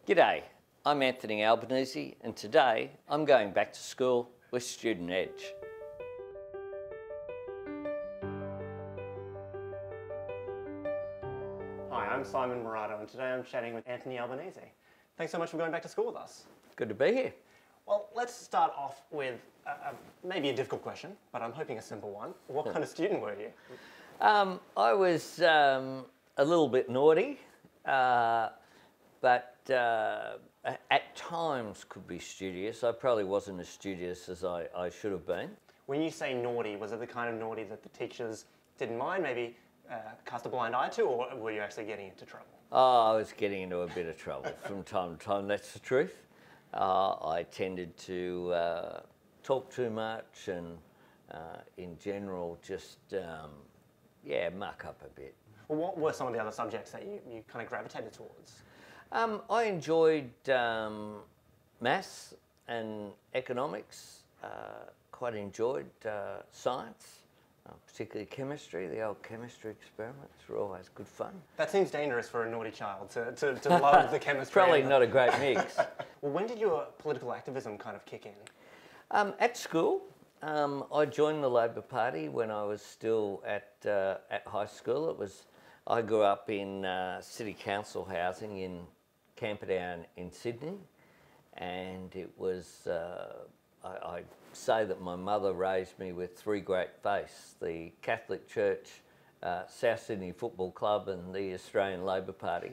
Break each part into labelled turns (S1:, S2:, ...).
S1: G'day, I'm Anthony Albanese and today I'm going back to school with Student Edge.
S2: Hi, I'm Simon Murado and today I'm chatting with Anthony Albanese. Thanks so much for going back to school with us.
S1: Good to be here.
S2: Well, let's start off with maybe a difficult question, but I'm hoping a simple one. What kind of student were you?
S1: I was a little bit naughty, but at times could be studious. I probably wasn't as studious as I should have been.
S2: When you say naughty, was it the kind of naughty that the teachers didn't mind, maybe cast a blind eye to, or were you actually getting into trouble?
S1: Oh, I was getting into a bit of trouble from time to time, that's the truth. I tended to talk too much and in general just, muck up a bit.
S2: Well, what were some of the other subjects that you kind of gravitated towards?
S1: I enjoyed maths and economics, quite enjoyed science, particularly chemistry. The old chemistry experiments were always good fun.
S2: That seems dangerous for a naughty child to love the chemistry.
S1: Probably not a great mix.
S2: Well, when did your political activism kind of kick in?
S1: At school, I joined the Labor Party when I was still at high school. I grew up in city council housing in Camperdown in Sydney, and it was, I say that my mother raised me with three great faiths: the Catholic Church, South Sydney Football Club and the Australian Labor Party.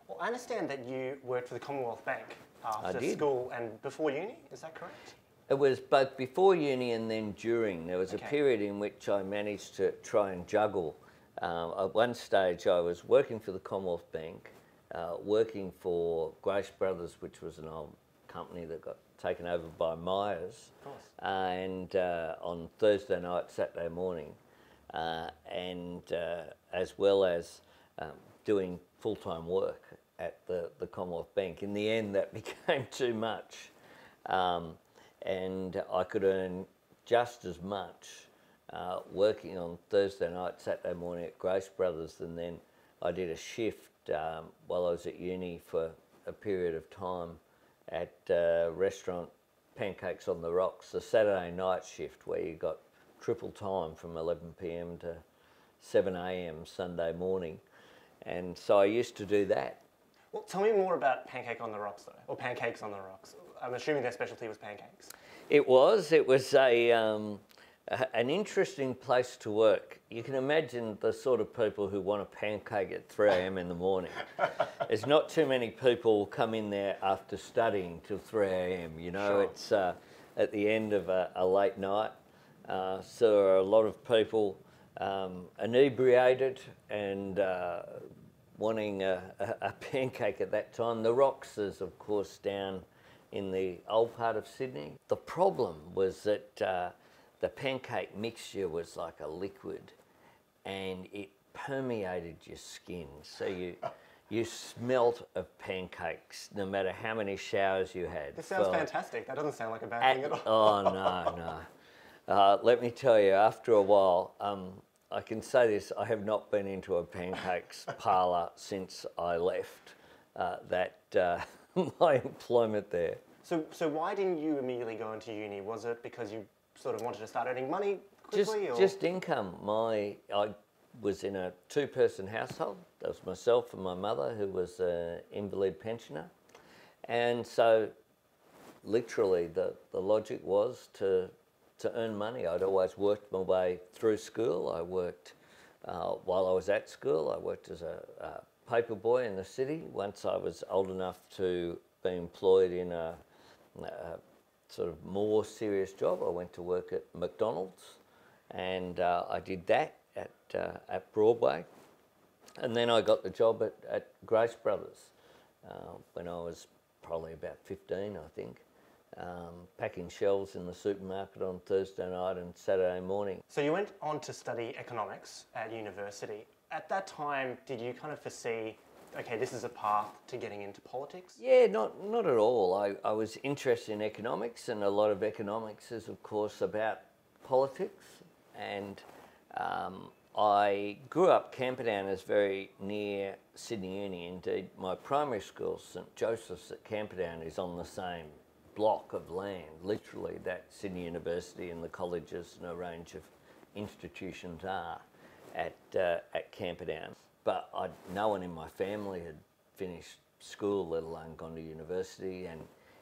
S2: Well, I understand that you worked for the Commonwealth Bank after school and before uni, is that correct?
S1: It was both before uni and then during. There was a period in which I managed to try and juggle. At one stage I was working for the Commonwealth Bank, working for Grace Brothers, which was an old company that got taken over by Myers, and on Thursday night, Saturday morning, and as well as doing full-time work at the Commonwealth Bank. In the end, that became too much, and I could earn just as much working on Thursday night, Saturday morning at Grace Brothers, and then I did a shift while I was at uni for a period of time at restaurant Pancakes on the Rocks, the Saturday night shift where you got triple time from 11 p.m. to 7 a.m. Sunday morning. And so I used to do that.
S2: Well, tell me more about Pancake on the Rocks though, or Pancakes on the Rocks. I'm assuming their specialty was pancakes. It was
S1: an interesting place to work. You can imagine the sort of people who want a pancake at 3 a.m. in the morning. There's not too many people come in there after studying till 3 a.m. You know,
S2: Sure.
S1: It's at the end of a late night. So there are a lot of people inebriated and wanting a pancake at that time. The Rocks is, of course, down in the old part of Sydney. The problem was that the pancake mixture was like a liquid and it permeated your skin. So you smelt of pancakes no matter how many showers you had.
S2: This sounds fantastic. That doesn't sound like a bad thing at all.
S1: Oh, no. Let me tell you, after a while, I can say this, I have not been into a pancakes parlour since I left my employment there.
S2: So why didn't you immediately go into uni? Was it because you sort of wanted to start earning money quickly?
S1: Just income. I was in a two-person household. That was myself and my mother, who was an invalid pensioner. And so literally the logic was to earn money. I'd always worked my way through school. I worked, while I was at school, I worked as a paper boy in the city. Once I was old enough to be employed in a sort of more serious job, I went to work at McDonald's, and I did that at Broadway. And then I got the job at Grace Brothers when I was probably about 15, I think. Packing shelves in the supermarket on Thursday night and Saturday morning.
S2: So you went on to study economics at university. At that time, did you kind of foresee, okay, this is a path to getting into politics?
S1: Yeah, not at all. I was interested in economics, and a lot of economics is, of course, about politics. And I grew up, Camperdown is very near Sydney Uni. Indeed, my primary school, St Joseph's at Camperdown, is on the same block of land, literally, that Sydney University and the colleges and a range of institutions are at Camperdown. But no one in my family had finished school, let alone gone to university. And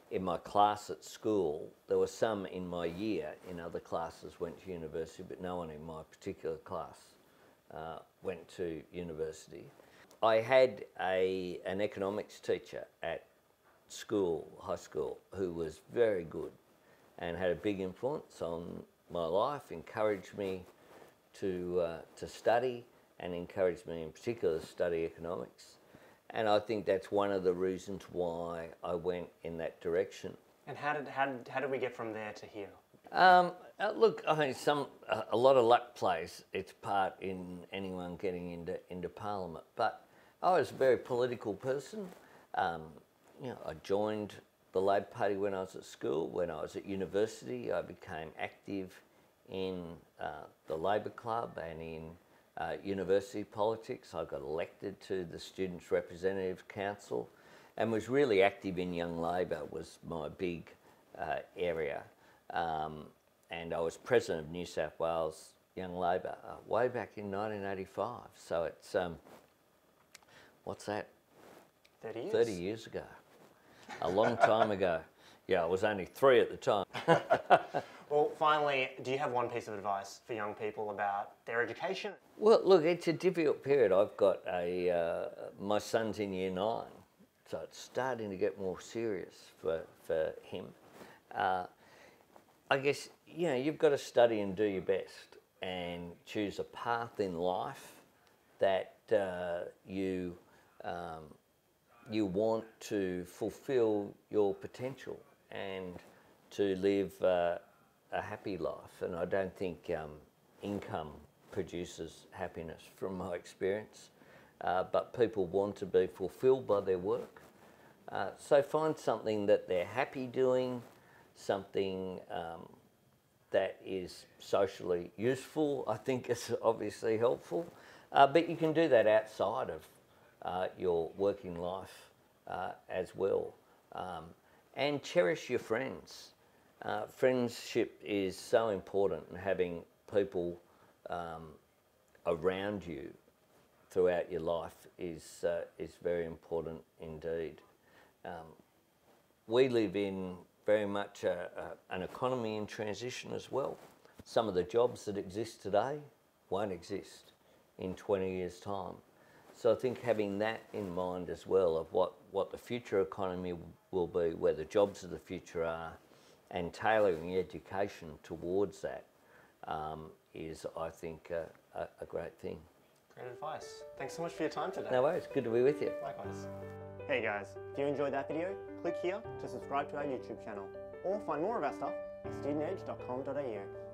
S1: in my class at school, there were some in my year in other classes went to university, but no one in my particular class went to university. I had an economics teacher at school, high school, who was very good and had a big influence on my life, encouraged me to study and encouraged me in particular to study economics. And I think that's one of the reasons why I went in that direction.
S2: And how did we get from there to here?
S1: Look, I think a lot of luck plays its part in anyone getting into Parliament. But I was a very political person. You know, I joined the Labor Party when I was at school. When I was at university, I became active in the Labor Club and in university politics. I got elected to the Students' Representative Council and was really active in Young Labor, was my big area. And I was president of New South Wales Young Labor way back in 1985. So it's, what's that?
S2: 30 years.
S1: 30 years ago. A long time ago. Yeah, I was only 3 at the time.
S2: Well, finally, do you have one piece of advice for young people about their education?
S1: Well, look, it's a difficult period. I've got my son's in year 9, so it's starting to get more serious for him. I guess, you know, you've got to study and do your best and choose a path in life that you want to fulfill your potential and to live a happy life. And I don't think income produces happiness from my experience, but people want to be fulfilled by their work. So find something that they're happy doing, something that is socially useful, I think is obviously helpful, but you can do that outside of your working life as well. And cherish your friends. Friendship is so important, and having people around you throughout your life is very important indeed. We live in very much an economy in transition as well. Some of the jobs that exist today won't exist in 20 years' time. So I think having that in mind as well of what the future economy will be, where the jobs of the future are, and tailoring education towards that is, I think, a great thing.
S2: Great advice. Thanks so much for your time today.
S1: No worries, good to be with you.
S2: Likewise. Hey guys, if you enjoyed that video, click here to subscribe to our YouTube channel, or find more of our stuff at studentedge.com.au.